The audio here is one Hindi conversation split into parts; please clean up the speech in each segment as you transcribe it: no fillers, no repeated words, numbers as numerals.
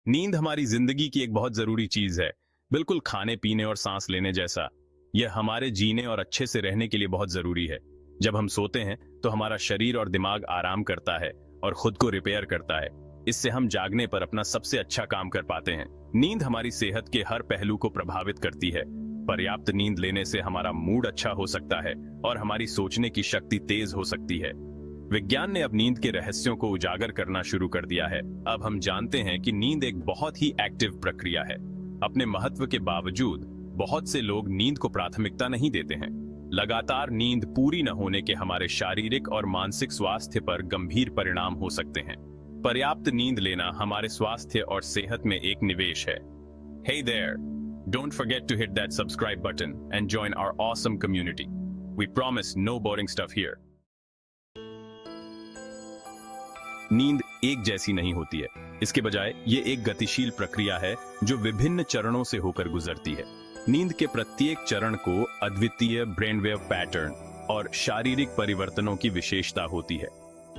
नींद हमारी जिंदगी की एक बहुत जरूरी चीज है, बिल्कुल खाने पीने और सांस लेने जैसा। यह हमारे जीने और अच्छे से रहने के लिए बहुत जरूरी है। जब हम सोते हैं तो हमारा शरीर और दिमाग आराम करता है और खुद को रिपेयर करता है। इससे हम जागने पर अपना सबसे अच्छा काम कर पाते हैं। नींद हमारी सेहत के हर पहलू को प्रभावित करती है। पर्याप्त नींद लेने से हमारा मूड अच्छा हो सकता है और हमारी सोचने की शक्ति तेज हो सकती है। विज्ञान ने अब नींद के रहस्यों को उजागर करना शुरू कर दिया है। अब हम जानते हैं कि नींद एक बहुत ही एक्टिव प्रक्रिया है। अपने महत्व के बावजूद बहुत से लोग नींद को प्राथमिकता नहीं देते हैं। लगातार नींद पूरी न होने के हमारे शारीरिक और मानसिक स्वास्थ्य पर गंभीर परिणाम हो सकते हैं। पर्याप्त नींद लेना हमारे स्वास्थ्य और सेहत में एक निवेश है। Hey there! Don't forget to hit that subscribe button and join our awesome community. We promise no boring stuff here. नींद एक जैसी नहीं होती है। इसके बजाय ये एक गतिशील प्रक्रिया है जो विभिन्न चरणों से होकर गुजरती है। नींद के प्रत्येक चरण को अद्वितीय ब्रेनवेव पैटर्न और शारीरिक परिवर्तनों की विशेषता होती है।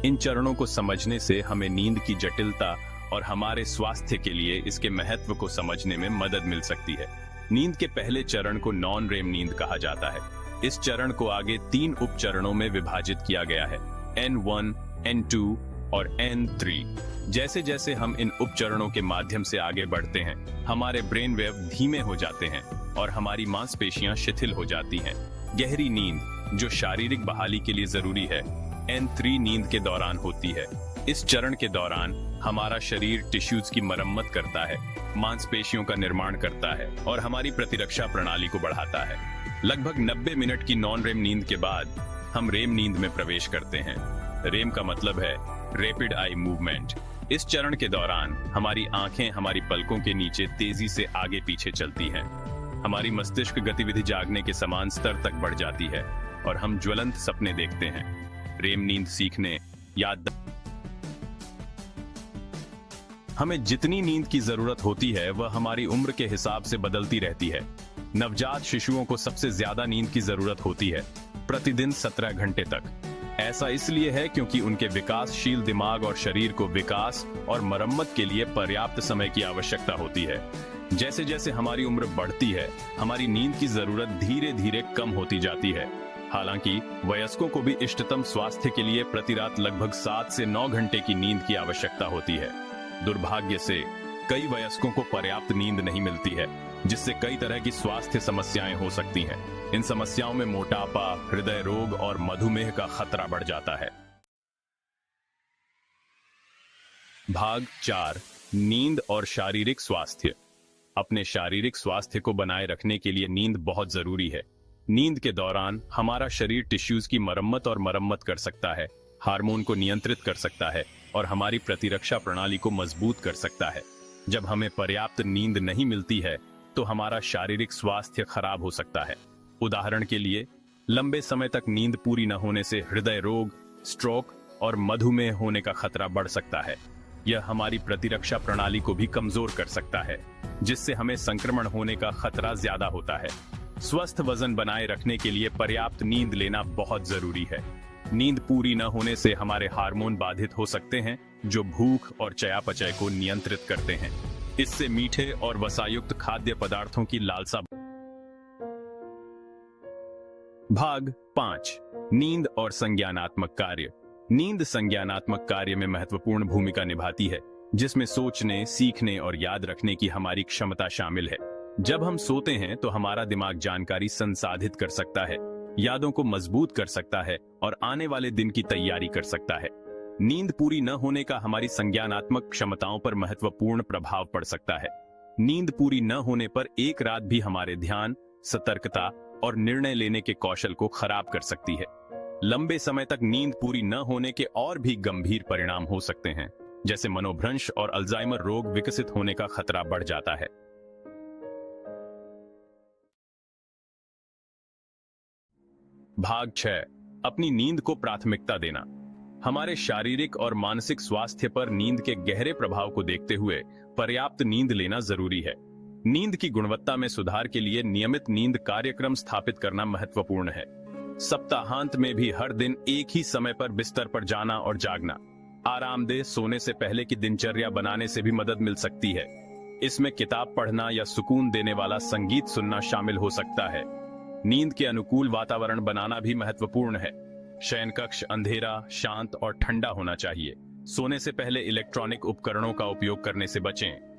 इन चरणों को समझने से हमें नींद की जटिलता और हमारे स्वास्थ्य के लिए इसके महत्व को समझने में मदद मिल सकती है। नींद के पहले चरण को नॉन रेम नींद कहा जाता है। इस चरण को आगे 3 उप चरणों में विभाजित किया गया है, N1, N2 और N3। जैसे जैसे हम इन उपचरणों के माध्यम से आगे बढ़ते हैं, हमारे ब्रेन वेव धीमे हो जाते हैं और हमारी मांसपेशियां शिथिल हो जाती हैं। गहरी नींद, जो शारीरिक बहाली के लिए जरूरी है, N3 नींद के दौरान होती है। इस चरण के दौरान हमारा शरीर टिश्यूज की मरम्मत करता है, मांसपेशियों का निर्माण करता है और हमारी प्रतिरक्षा प्रणाली को बढ़ाता है। लगभग 90 मिनट की नॉन रेम नींद के बाद हम रेम नींद में प्रवेश करते हैं। रेम का मतलब है रैपिड आई मूवमेंट। इस चरण के दौरान हमारी आंखें हमारी पलकों के नीचे तेजी से आगे पीछे चलती हैं। हमारी मस्तिष्क गतिविधि जागने के समान स्तर तक बढ़ जाती है और हम ज्वलंत सपने देखते हैं। रेम नींद सीखने, याद हमें जितनी नींद की जरूरत होती है वह हमारी उम्र के हिसाब से बदलती रहती है। नवजात शिशुओं को सबसे ज्यादा नींद की जरूरत होती है, प्रतिदिन 17 घंटे तक। ऐसा इसलिए है क्योंकि उनके विकासशील दिमाग और शरीर को विकास और मरम्मत के लिए पर्याप्त समय की आवश्यकता होती है। जैसे जैसे हमारी उम्र बढ़ती है, हमारी नींद की जरूरत धीरे धीरे कम होती जाती है। हालांकि वयस्कों को भी इष्टतम स्वास्थ्य के लिए प्रति रात लगभग 7 से 9 घंटे की नींद की आवश्यकता होती है। दुर्भाग्य से कई वयस्कों को पर्याप्त नींद नहीं मिलती है, जिससे कई तरह की स्वास्थ्य समस्याएं हो सकती हैं। इन समस्याओं में मोटापा, हृदय रोग और मधुमेह का खतरा बढ़ जाता है। भाग 4, नींद और शारीरिक स्वास्थ्य। अपने शारीरिक स्वास्थ्य को बनाए रखने के लिए नींद बहुत जरूरी है। नींद के दौरान हमारा शरीर टिश्यूज की मरम्मत कर सकता है, हार्मोन को नियंत्रित कर सकता है और हमारी प्रतिरक्षा प्रणाली को मजबूत कर सकता है। जब हमें पर्याप्त नींद नहीं मिलती है तो हमारा शारीरिक स्वास्थ्य खराब हो सकता है। उदाहरण के लिए, लंबे समय तक नींद पूरी न होने से हृदय रोग, स्ट्रोक और मधुमेह होने का खतरा बढ़ सकता है। यह हमारी प्रतिरक्षा प्रणाली को भी कमजोर कर सकता है, जिससे हमें संक्रमण होने का खतरा ज्यादा होता है। स्वस्थ वजन बनाए रखने के लिए पर्याप्त नींद लेना बहुत जरूरी है। नींद पूरी न होने से हमारे हार्मोन बाधित हो सकते हैं, जो भूख और चयापचय को नियंत्रित करते हैं। इससे मीठे और वसायुक्त खाद्य पदार्थों की लालसा। भाग 5, नींद और संज्ञानात्मक कार्य। नींद संज्ञानात्मक कार्य में महत्वपूर्ण भूमिका निभाती है, जिसमें सोचने, सीखने और याद रखने की हमारी क्षमता शामिल है। जब हम सोते हैं तो हमारा दिमाग जानकारी संसाधित कर सकता है, यादों को मजबूत कर सकता है और आने वाले दिन की तैयारी कर सकता है। नींद पूरी न होने का हमारी संज्ञानात्मक क्षमताओं पर महत्वपूर्ण प्रभाव पड़ सकता है। नींद पूरी न होने पर एक रात भी हमारे ध्यान, सतर्कता और निर्णय लेने के कौशल को खराब कर सकती है। लंबे समय तक नींद पूरी न होने के और भी गंभीर परिणाम हो सकते हैं, जैसे मनोभ्रंश और अल्जाइमर रोग विकसित होने का खतरा बढ़ जाता है। भाग 6, अपनी नींद को प्राथमिकता देना। हमारे शारीरिक और मानसिक स्वास्थ्य पर नींद के गहरे प्रभाव को देखते हुए पर्याप्त नींद लेना जरूरी है। नींद की गुणवत्ता में सुधार के लिए नियमित नींद कार्यक्रम स्थापित करना महत्वपूर्ण है। सप्ताहांत में भी हर दिन एक ही समय पर बिस्तर पर जाना और जागना आरामदेह सोने से पहले की दिनचर्या बनाने से भी मदद मिल सकती है। इसमें किताब पढ़ना या सुकून देने वाला संगीत सुनना शामिल हो सकता है। नींद के अनुकूल वातावरण बनाना भी महत्वपूर्ण है। शयन कक्ष अंधेरा, शांत और ठंडा होना चाहिए। सोने से पहले इलेक्ट्रॉनिक उपकरणों का उपयोग करने से बचें।